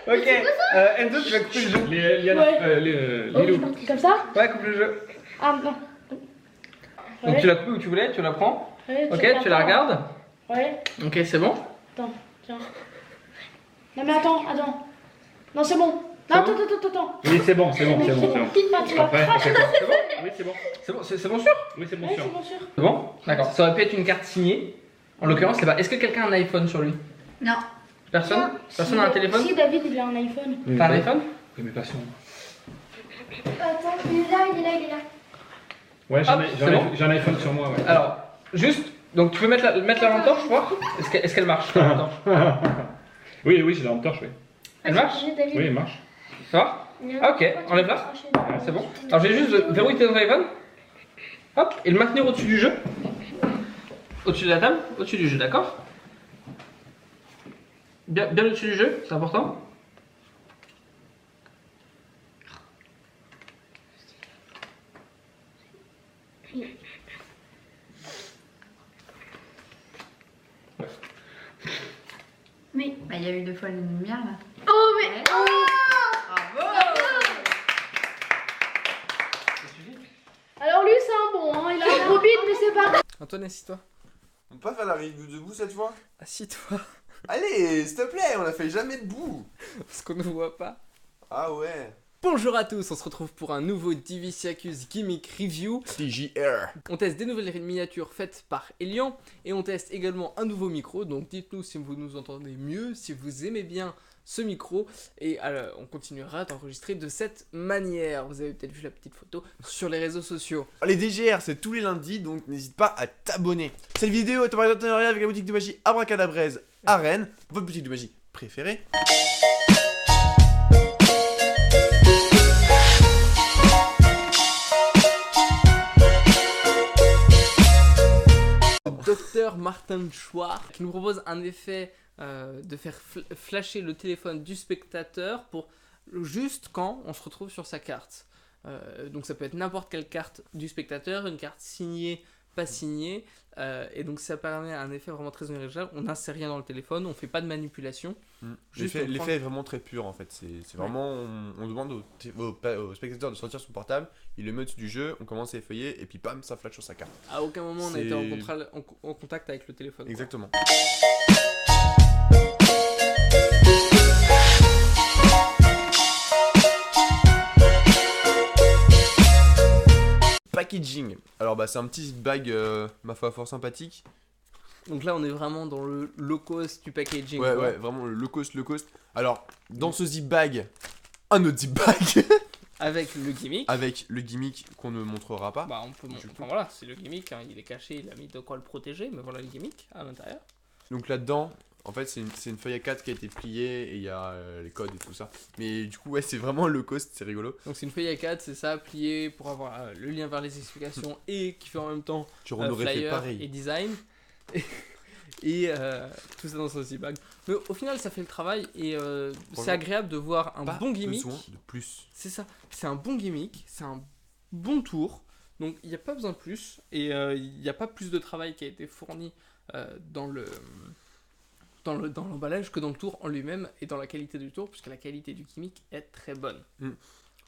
Ok, Enzo, tu vas couper le jeu. Lilou. Comme ça? Ouais, coupe le jeu. Ah non. Donc tu l'as coupé où tu voulais, tu la prends. Ouais, Ok, tu la regardes. Ouais. Ok, c'est bon. Attends, tiens. Non mais attends. Non, c'est bon. Non, attends. Oui, c'est bon. Tu vas Après, cracher. C'est bon. Oui, c'est bon. C'est bon sûr. Oui, c'est bon Ouais, sûr. c'est bon sûr. C'est bon. D'accord. Ça aurait pu être une carte signée. En l'occurrence, c'est pas. Est-ce que quelqu'un a un iPhone sur lui? Non. Personne. Personne n'a un téléphone? Si, David, il a un iPhone. T'as un iPhone? Oui, mais pas sûr. Attends, il est là. Ouais, Hop, c'est bon. j'ai un iPhone sur moi, ouais. Alors, juste. Donc tu peux mettre la lampe torche, voir. Est-ce qu'elle marche la lampe torche? Oui, j'ai la lampe torche, oui. Elle marche? Oui, elle marche. Ça va? Ah ok, enlève-la. C'est bon. Alors j'ai juste verrouillé ton iPhone. Hop, et le maintenir au-dessus du jeu. Au-dessus de la table, au-dessus du jeu, d'accord? Bien au-dessus du jeu, c'est important. Mais il y a eu 2 fois la lumière là. Oh, mais. Ouais. Oh. Bravo. Alors lui, c'est un bon, hein. Il a un gros bide, mais c'est pas grave. Antoine, assis-toi. On peut pas faire la review debout cette fois? Assis-toi. Allez, s'il te plaît, on la fait jamais debout. Parce qu'on ne voit pas. Ah ouais. Bonjour à tous, on se retrouve pour un nouveau Divisiacus Gimmick Review. TJR. On teste des nouvelles miniatures faites par Elian et on teste également un nouveau micro. Donc dites-nous si vous nous entendez mieux, si vous aimez bien ce micro et on continuera d'enregistrer de cette manière. Vous avez peut-être vu la petite photo sur les réseaux sociaux. Les DGR, c'est tous les lundis, donc n'hésite pas à t'abonner. Cette vidéo est en partenariat avec la boutique de magie Abracadabraise à Rennes, votre boutique de magie préférée. Docteur Martin Schwartz qui nous propose un effet de faire flasher le téléphone du spectateur pour juste quand on se retrouve sur sa carte. Donc ça peut être n'importe quelle carte du spectateur, une carte signée, pas signée, et donc ça permet un effet vraiment très original. On n'insère rien dans le téléphone, on fait pas de manipulation. L'effet est vraiment très pur en fait. C'est vraiment, on demande au spectateur de sortir son portable, il le met au-dessus du jeu, on commence à effeuiller et puis bam, ça flash sur sa carte. À aucun moment on a été en contact avec le téléphone. Exactement. Packaging. Alors c'est un petit zip bag ma foi fort sympathique. Donc là on est vraiment dans le low cost du packaging. Ouais, vraiment le low cost. Alors dans ce zip bag, un autre zip bag. Avec le gimmick. Avec le gimmick qu'on ne montrera pas. Bah on peut montrer. Enfin voilà, c'est le gimmick, hein, il est caché, il a mis de quoi le protéger, mais voilà le gimmick à l'intérieur. Donc là-dedans, en fait c'est une feuille A4 qui a été pliée et il y a les codes et tout ça. Mais du coup ouais c'est vraiment low cost, c'est rigolo. Donc c'est une feuille A4, c'est ça, pliée pour avoir le lien vers les explications et qui fait en même temps flyer et design. Et tout ça dans son zip bag. Mais au final ça fait le travail et c'est agréable de voir un bon gimmick. Besoin de plus. C'est ça, c'est un bon gimmick, c'est un bon tour. Donc il n'y a pas besoin de plus et il n'y a pas plus de travail qui a été fourni dans l'emballage que dans le tour en lui-même et dans la qualité du tour, puisque la qualité du gimmick est très bonne.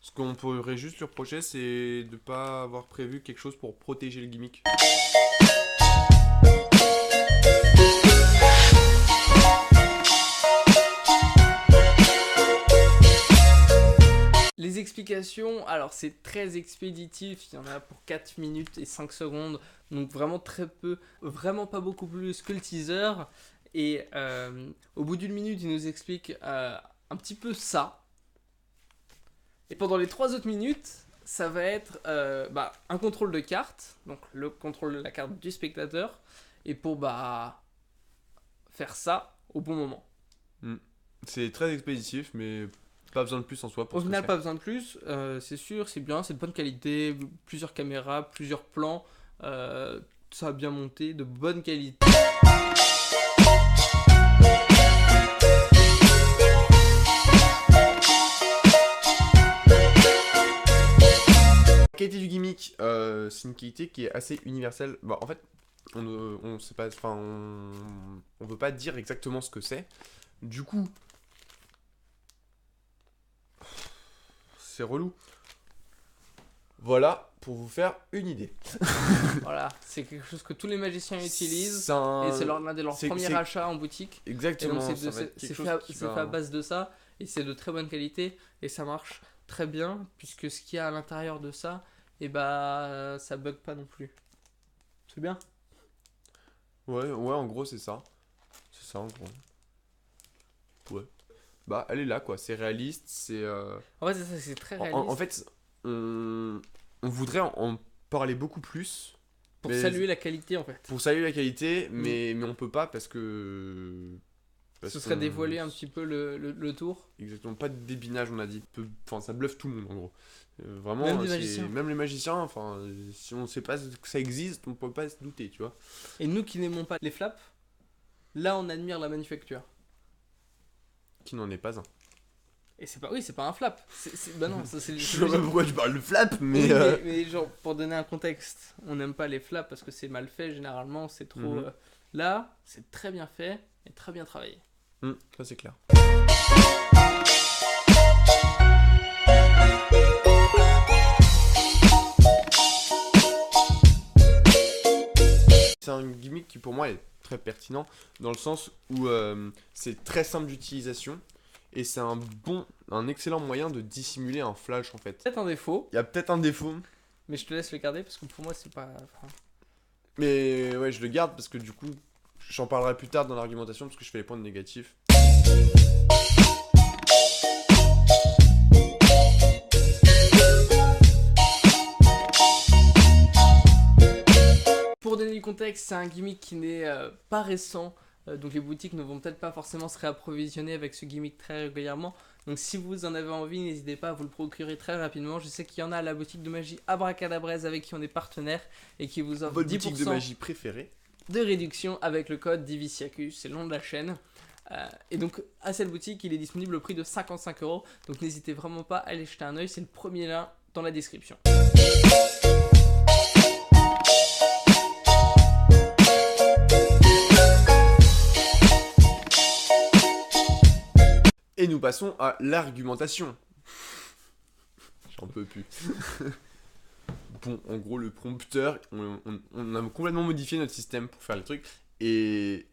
Ce qu'on pourrait juste lui reprocher, c'est de ne pas avoir prévu quelque chose pour protéger le gimmick. Les explications, alors c'est très expéditif, il y en a pour 4 minutes et 5 secondes, donc vraiment très peu, vraiment pas beaucoup plus que le teaser. Et au bout d'une minute, il nous explique un petit peu ça. Et pendant les 3 autres minutes, ça va être un contrôle de carte, donc le contrôle de la carte du spectateur, et pour faire ça au bon moment. C'est très expéditif, mais pas besoin de plus en soi. Au final, pas besoin de plus, c'est sûr, c'est bien, c'est de bonne qualité, plusieurs caméras, plusieurs plans, ça a bien monté, de bonne qualité. La qualité du gimmick, c'est une qualité qui est assez universelle. Bah, en fait, on sait pas, on veut pas dire exactement ce que c'est. Du coup, c'est relou. Voilà, pour vous faire une idée. Voilà, c'est quelque chose que tous les magiciens utilisent. C'est un- Et c'est l'un de leurs c'est- premiers c'est- achats en boutique. Et Exactement, donc ça c'est va être quelque chose qui fait va- à base de ça. Et c'est de très bonne qualité. Et ça marche très bien. Puisque ce qu'il y a à l'intérieur de ça, et bah ça bug pas non plus. C'est bien. Ouais, en gros, c'est ça. C'est ça, en gros. Ouais. Bah, elle est là, quoi. C'est réaliste, c'est... En fait, c'est ça, c'est très réaliste. En fait, on voudrait en parler beaucoup plus. pour mais- saluer la qualité, en fait. Pour saluer la qualité, mais on peut pas parce que... Ce serait dévoiler un petit peu le tour. Exactement, pas de débinage, on a dit. Enfin, ça bluffe tout le monde, en gros. Vraiment, Même les c'est- magiciens. même les magiciens, enfin, si on sait pas que ça existe, on peut pas se douter, tu vois. Et nous qui n'aimons pas les flaps, là on admire la manufacture. Qui n'en est pas un. Et c'est pas, oui, c'est pas un flap. Bah non, ça c'est. Je sais pas pourquoi tu parles de flap, mais... Oui, mais genre, pour donner un contexte, on n'aime pas les flaps parce que c'est mal fait généralement, c'est trop. Mhm. Là, c'est très bien fait et très bien travaillé. Ça c'est clair. C'est un gimmick qui pour moi est très pertinent dans le sens où c'est très simple d'utilisation et c'est un excellent moyen de dissimuler un flash en fait. Peut-être un défaut, Il y a peut-être un défaut, mais je te laisse le garder parce que pour moi c'est pas. Enfin, mais ouais je le garde parce que du coup j'en parlerai plus tard dans l'argumentation parce que je fais les points négatifs. Pour donner du contexte, c'est un gimmick qui n'est pas récent, donc les boutiques ne vont peut-être pas forcément se réapprovisionner avec ce gimmick très régulièrement. Donc si vous en avez envie, n'hésitez pas à vous le procurer très rapidement. Je sais qu'il y en a à la boutique de magie Abracadabraise avec qui on est partenaire et qui vous offre Votre 10% boutique de magie préférée. de réduction avec le code Divisiacus, c'est le nom de la chaîne. Et donc à cette boutique, il est disponible au prix de 55€. Donc n'hésitez vraiment pas à aller jeter un oeil, c'est le premier lien dans la description. Et nous passons à l'argumentation. J'en peux plus. Bon, en gros, le prompteur, on a complètement modifié notre système pour faire les trucs. Et...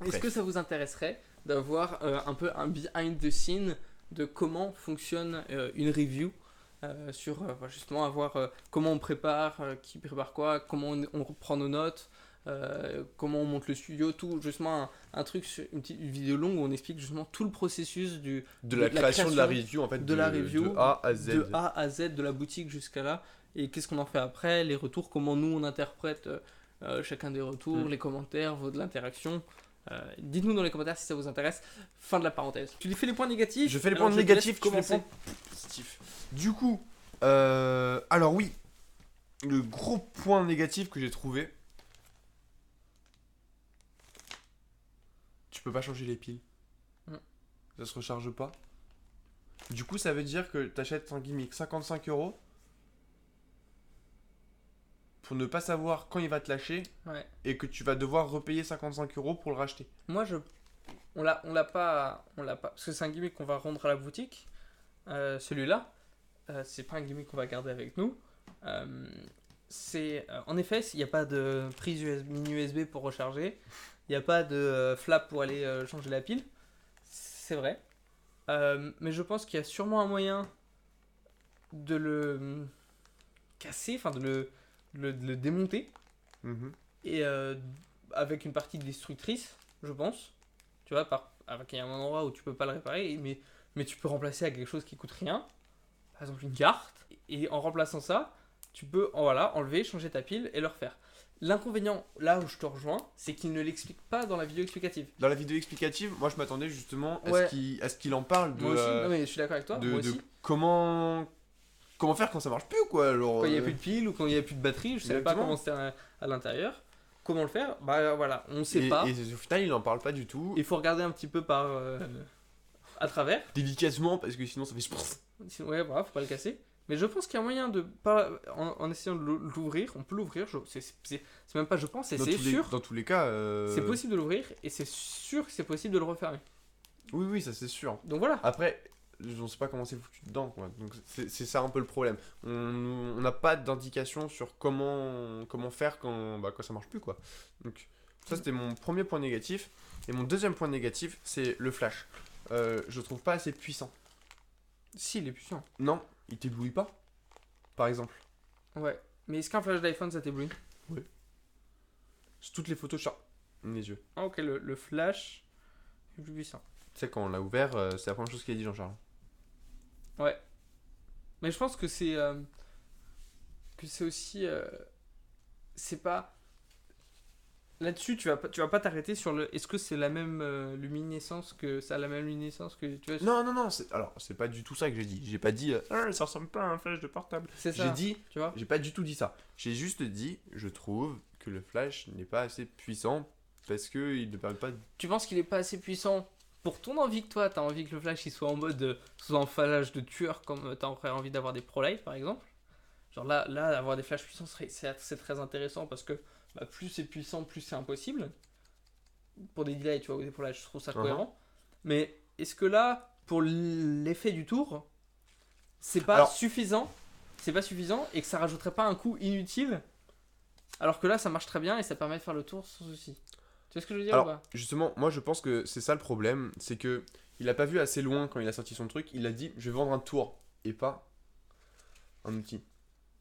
Est-ce Bref. que ça vous intéresserait d'avoir un peu un behind the scene de comment fonctionne une review sur justement avoir comment on prépare, qui prépare quoi, comment on prend nos notes, comment on monte le studio, tout justement un truc, une petite vidéo longue où on explique justement tout le processus de la création de la review, en fait, de la review, de A à Z. de A à Z, de la boutique jusqu'à là, et qu'est-ce qu'on en fait après, les retours, comment nous on interprète chacun des retours, les commentaires, de l'interaction. Dites-nous dans les commentaires si ça vous intéresse. Fin de la parenthèse. Tu fais les points négatifs. Je fais les Alors, points te laisse négatifs, tu fais les commencer. points positifs. Du coup, alors oui, le gros point négatif que j'ai trouvé, tu peux pas changer les piles. Ça se recharge pas. Du coup, ça veut dire que t'achètes un gimmick 55€ pour ne pas savoir quand il va te lâcher Ouais. et que tu vas devoir repayer 55€ pour le racheter. Moi, on l'a pas, parce que c'est un gimmick qu'on va rendre à la boutique. Celui-là, c'est pas un gimmick qu'on va garder avec nous. En effet, il n'y a pas de prise mini USB pour recharger. Il n'y a pas de flap pour aller changer la pile. C'est vrai. Mais je pense qu'il y a sûrement un moyen de le casser, enfin de le démonter. Mhm. Et avec une partie destructrice, je pense. Tu vois, avec un endroit où tu peux pas le réparer, mais tu peux remplacer à quelque chose qui coûte rien. Par exemple une carte. Et en remplaçant ça, tu peux enlever, changer ta pile et le refaire. L'inconvénient, là où je te rejoins, c'est qu'il ne l'explique pas dans la vidéo explicative. Dans la vidéo explicative, moi je m'attendais justement à Ouais. ce qu'il en parle de, Moi aussi, non mais je suis d'accord avec toi, moi de aussi. comment faire quand ça marche plus quoi. Alors, Quand il n'y a plus de pile ou quand il n'y a plus de batterie, je savais pas Exactement. comment c'était à l'intérieur. Comment le faire? Bah voilà, on sait pas. Et au final, il en parle pas du tout. Il faut regarder un petit peu à travers. Délicatement, parce que sinon ça fait. Sinon, ouais, voilà, faut pas le casser. Mais je pense qu'il y a moyen de pas en essayant de l'ouvrir, on peut l'ouvrir. C'est même pas je pense, c'est sûr. Dans tous les cas. C'est possible de l'ouvrir et c'est sûr que c'est possible de le refermer. Oui, ça c'est sûr. Donc voilà. Après, on sait pas comment c'est foutu dedans, quoi. Donc c'est ça un peu le problème. On n'a pas d'indication sur comment faire quand ça marche plus, quoi. Donc ça, c'était mon premier point négatif. Et mon deuxième point négatif, c'est le flash. Je le trouve pas assez puissant. Si, il est puissant. Non, il t'éblouit pas, par exemple. Ouais. Mais est-ce qu'un flash d'iPhone, ça t'éblouit? Sur toutes les photos, je sors mes yeux. Ah, ok, le flash est plus puissant. Tu sais, quand on l'a ouvert, c'est la première chose qu'il a dit, Jean-Charles. Ouais. Mais je pense que c'est aussi c'est pas là-dessus tu vas pas t'arrêter sur le est-ce que c'est la même luminescence que ça a la même luminescence que tu vois. Non, c'est pas du tout ça que j'ai dit. J'ai pas dit ça ressemble pas à un flash de portable. C'est ça. J'ai dit, Tu vois. j'ai pas du tout dit ça. J'ai juste dit, je trouve que le flash n'est pas assez puissant parce que il ne permet pas de... Tu penses qu'il est pas assez puissant pour ton envie que toi t'as envie que le flash il soit en mode sous un flash de tueur comme t'aurais envie d'avoir des ProLight par exemple. Genre là avoir des flashs puissants c'est très intéressant parce que plus c'est puissant plus c'est impossible pour des delays, tu vois, ou des ProLight, je trouve ça cohérent. Mais est-ce que là pour l'effet du tour c'est pas suffisant et que ça rajouterait pas un coût inutile alors que là ça marche très bien et ça permet de faire le tour sans souci. Tu vois ce que je veux dire? Alors, ou pas? justement, moi je pense que c'est ça le problème, c'est que il a pas vu assez loin quand il a sorti son truc, il a dit je vais vendre un tour et pas un outil.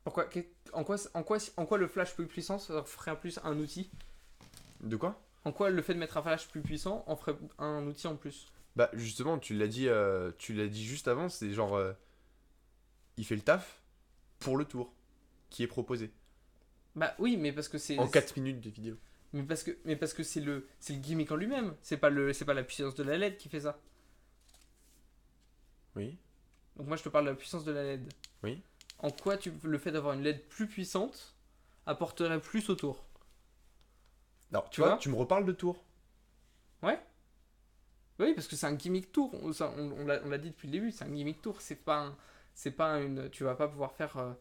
Pourquoi en quoi le flash plus puissant ça ferait plus un outil? De quoi? En quoi le fait de mettre un flash plus puissant en ferait un outil en plus? Bah justement, tu l'as dit juste avant, c'est genre il fait le taf pour le tour qui est proposé Bah oui, mais parce que c'est en 4 minutes de vidéo. mais parce que c'est le gimmick en lui-même, c'est pas la puissance de la LED qui fait ça. Oui. Donc moi je te parle de la puissance de la LED. Oui. En quoi le fait d'avoir une LED plus puissante apporterait plus au tour? Alors, tu vois, tu me reparles de tour. Ouais. Oui, parce que c'est un gimmick tour. On l'a dit depuis le début, c'est un gimmick tour. C'est pas une. Tu vas pas pouvoir faire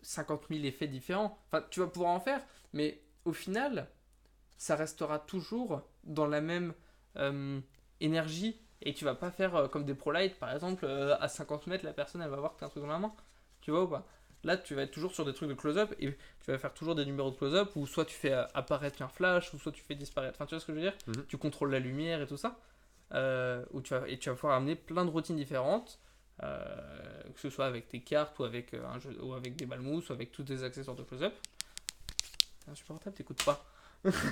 50 000 effets différents. Enfin, tu vas pouvoir en faire, mais au final, ça restera toujours dans la même énergie. Et tu vas pas faire comme des ProLight, par exemple, à 50 mètres, la personne elle va voir que t'as un truc dans la main. Tu vois ou pas? Là, tu vas être toujours sur des trucs de close-up et tu vas faire toujours des numéros de close-up où soit tu fais apparaître un flash ou soit tu fais disparaître. Enfin, tu vois ce que je veux dire? Tu contrôles la lumière et tout ça. Où tu vas pouvoir amener plein de routines différentes, que ce soit avec tes cartes ou avec un jeu, ou avec des balles mousse ou avec tous tes accessoires de close-up. C'est insupportable, t'écoutes pas.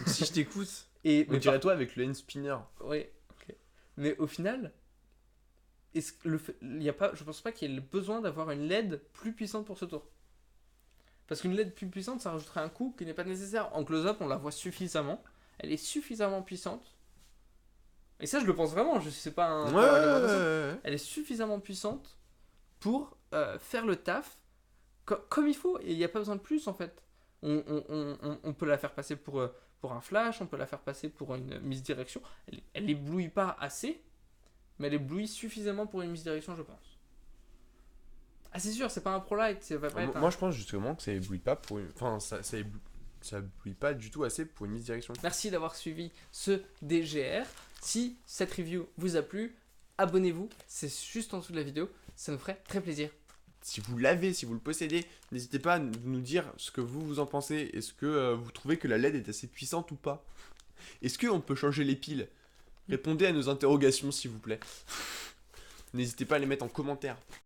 Si je t'écoute, Et on dirait toi avec le hand spinner. Oui, ok. Mais au final, je pense pas qu'il y ait le besoin d'avoir une LED plus puissante pour ce tour. Parce qu'une LED plus puissante, ça rajouterait un coût qui n'est pas nécessaire. En close-up, on la voit suffisamment. Elle est suffisamment puissante. Et ça, je le pense vraiment. Je sais pas un. Ouais. Elle est suffisamment puissante pour faire le taf comme il faut. Et il n'y a pas besoin de plus en fait. On peut la faire passer pour un flash, on peut la faire passer pour une misdirection. Elle éblouit pas assez, mais elle éblouit suffisamment pour une misdirection, je pense. Ah, c'est sûr, c'est pas un ProLight. Moi, je pense justement que ça éblouit pas pour une... Enfin, ça éblouit pas du tout assez pour une misdirection. Merci d'avoir suivi ce DGR. Si cette review vous a plu, abonnez-vous. C'est juste en dessous de la vidéo. Ça nous ferait très plaisir. Si vous l'avez, si vous le possédez, n'hésitez pas à nous dire ce que vous en pensez. Est-ce que vous trouvez que la LED est assez puissante ou pas? Est-ce qu'on peut changer les piles? Répondez à nos interrogations, s'il vous plaît. N'hésitez pas à les mettre en commentaire.